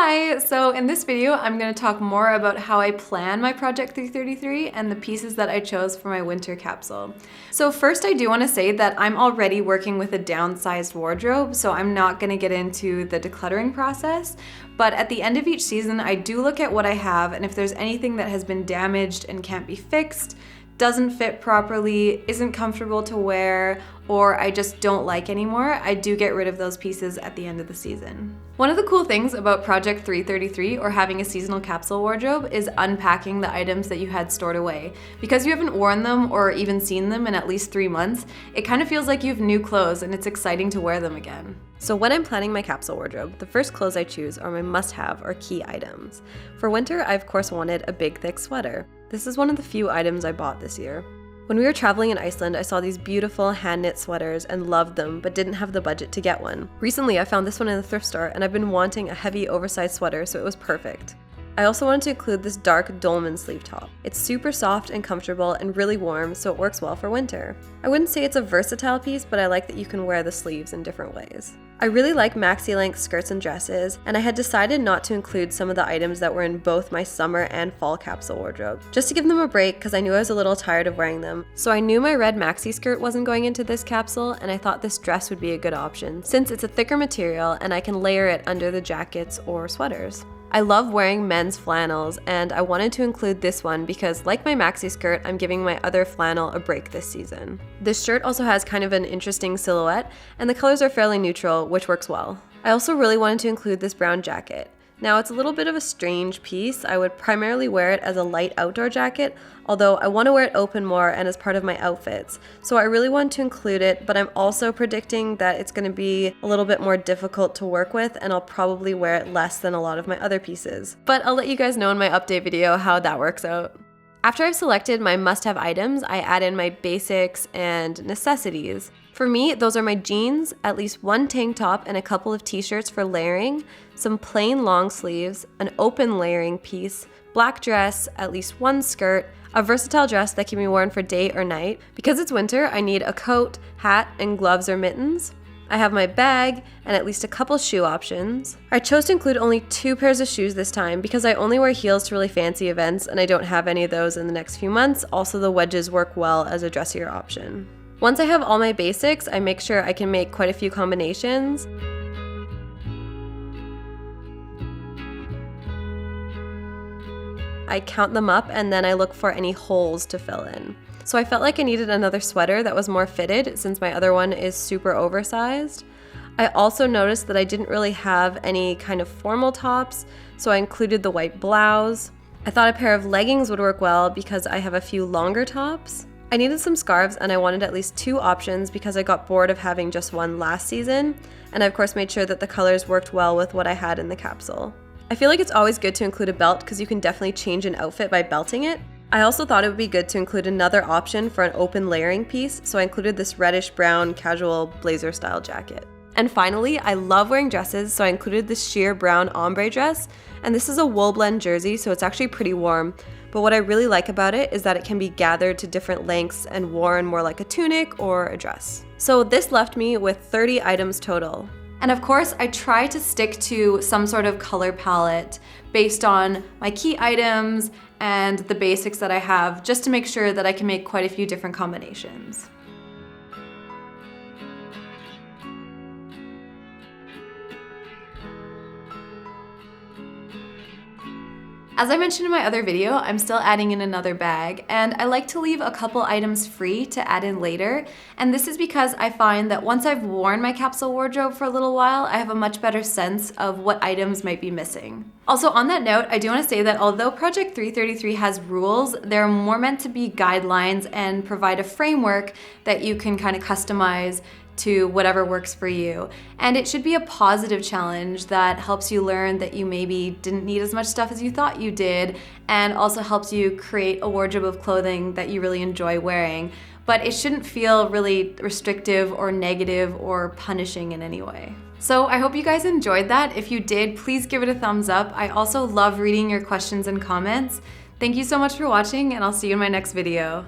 Hi! So in this video, I'm going to talk more about how I plan my Project 333 and the pieces that I chose for my winter capsule. So first, I do want to say that I'm already working with a downsized wardrobe, so I'm not going to get into the decluttering process. But at the end of each season, I do look at what I have, and if there's anything that has been damaged and can't be fixed, doesn't fit properly, isn't comfortable to wear, or I just don't like anymore, I do get rid of those pieces at the end of the season. One of the cool things about Project 333 or having a seasonal capsule wardrobe is unpacking the items that you had stored away. Because you haven't worn them or even seen them in at least 3 months, it kind of feels like you have new clothes and it's exciting to wear them again. So when I'm planning my capsule wardrobe, the first clothes I choose are my must-have or key items. For winter, I of course wanted a big thick sweater. This is one of the few items I bought this year. When we were traveling in Iceland, I saw these beautiful hand-knit sweaters and loved them, but didn't have the budget to get one. Recently, I found this one in the thrift store, and I've been wanting a heavy, oversized sweater, so it was perfect. I also wanted to include this dark dolman sleeve top. It's super soft and comfortable and really warm, so it works well for winter. I wouldn't say it's a versatile piece, but I like that you can wear the sleeves in different ways. I really like maxi-length skirts and dresses, and I had decided not to include some of the items that were in both my summer and fall capsule wardrobe, just to give them a break because I knew I was a little tired of wearing them. So I knew my red maxi skirt wasn't going into this capsule, and I thought this dress would be a good option, since it's a thicker material and I can layer it under the jackets or sweaters. I love wearing men's flannels, and I wanted to include this one because, like my maxi skirt, I'm giving my other flannel a break this season. This shirt also has kind of an interesting silhouette, and the colors are fairly neutral, which works well. I also really wanted to include this brown jacket. Now, it's a little bit of a strange piece. I would primarily wear it as a light outdoor jacket, although I want to wear it open more and as part of my outfits. So I really want to include it, but I'm also predicting that it's going to be a little bit more difficult to work with, and I'll probably wear it less than a lot of my other pieces. But I'll let you guys know in my update video how that works out. After I've selected my must-have items, I add in my basics and necessities. For me, those are my jeans, at least one tank top and a couple of t-shirts for layering, some plain long sleeves, an open layering piece, black dress, at least one skirt, a versatile dress that can be worn for day or night. Because it's winter, I need a coat, hat, and gloves or mittens. I have my bag and at least a couple shoe options. I chose to include only 2 pairs of shoes this time because I only wear heels to really fancy events and I don't have any of those in the next few months. Also, the wedges work well as a dressier option. Once I have all my basics, I make sure I can make quite a few combinations. I count them up and then I look for any holes to fill in. So I felt like I needed another sweater that was more fitted since my other one is super oversized. I also noticed that I didn't really have any kind of formal tops, so I included the white blouse. I thought a pair of leggings would work well because I have a few longer tops. I needed some scarves and I wanted at least 2 options because I got bored of having just one last season, and I of course made sure that the colors worked well with what I had in the capsule. I feel like it's always good to include a belt because you can definitely change an outfit by belting it. I also thought it would be good to include another option for an open layering piece, so I included this reddish brown casual blazer style jacket. And finally, I love wearing dresses, so I included this sheer brown ombre dress, and this is a wool blend jersey, so it's actually pretty warm. But what I really like about it is that it can be gathered to different lengths and worn more like a tunic or a dress. So this left me with 30 items total. And of course, I try to stick to some sort of color palette based on my key items and the basics that I have, just to make sure that I can make quite a few different combinations. As I mentioned in my other video, I'm still adding in another bag, and I like to leave a couple items free to add in later, and this is because I find that once I've worn my capsule wardrobe for a little while, I have a much better sense of what items might be missing. Also, on that note, I do want to say that although Project 333 has rules, they're more meant to be guidelines and provide a framework that you can kind of customize to whatever works for you. And it should be a positive challenge that helps you learn that you maybe didn't need as much stuff as you thought you did, and also helps you create a wardrobe of clothing that you really enjoy wearing. But it shouldn't feel really restrictive or negative or punishing in any way. So I hope you guys enjoyed that. If you did, please give it a thumbs up. I also love reading your questions and comments. Thank you so much for watching, and I'll see you in my next video.